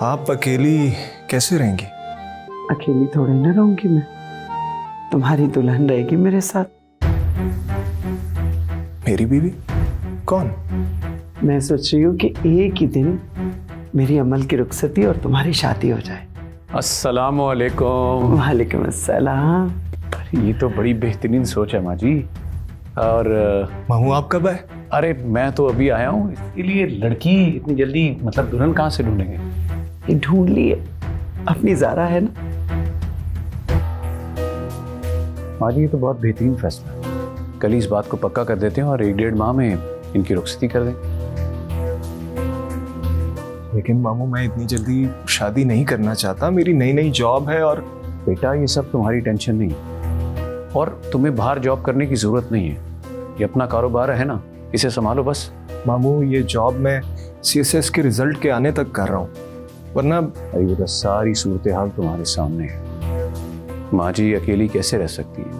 आप अकेली कैसे रहेंगी? अकेली थोड़ी ना रहूंगी मैं, तुम्हारी दुल्हन रहेगी मेरे साथ। मेरी बीवी? कौन? मैं सोच रही हूँ कि एक ही दिन मेरी अमल की रुखसती और तुम्हारी शादी हो जाए। अस्सलामु अलैकुम। वालेकुम अस्सलाम। ये तो बड़ी बेहतरीन सोच है माँ जी। और महू आप कब आए? अरे मैं तो अभी आया हूँ, इसके लिए लड़की इतनी जल्दी मतलब दुल्हन कहाँ से ढूंढेंगे? ये ढूंढ लिए, अपनी ज़ारा है ना। माँ जी ये तो बहुत बेहतरीन फैसला है। कल ही इस बात को पक्का कर देते हैं और 1-1.5 माह में इनकी रुखसती कर दें। लेकिन मामू मैं इतनी जल्दी शादी नहीं करना चाहता, मेरी नई नई जॉब है। और बेटा ये सब तुम्हारी टेंशन नहीं है और तुम्हें बाहर जॉब करने की जरूरत नहीं है। ये अपना कारोबार है ना, इसे संभालो बस। मामू ये जॉब मैं CSS के रिजल्ट के आने तक कर रहा हूँ, वरना अरे बेटा सारी सूरत हाल तुम्हारे सामने है। माँ जी अकेली कैसे रह सकती है?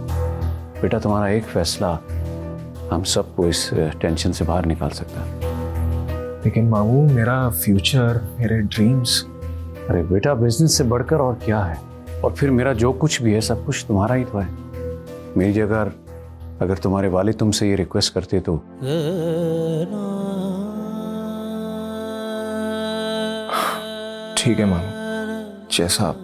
बेटा तुम्हारा एक फैसला हम सबको इस टेंशन से बाहर निकाल सकता है। लेकिन मामू मेरा फ्यूचर, मेरे ड्रीम्स। अरे बेटा बिजनेस से बढ़कर और क्या है? और फिर मेरा जो कुछ भी है सब कुछ तुम्हारा ही तो है। मेरी जगह अगर तुम्हारे वालिद तुमसे ये रिक्वेस्ट करते तो ठीक है मामू, जैसा आप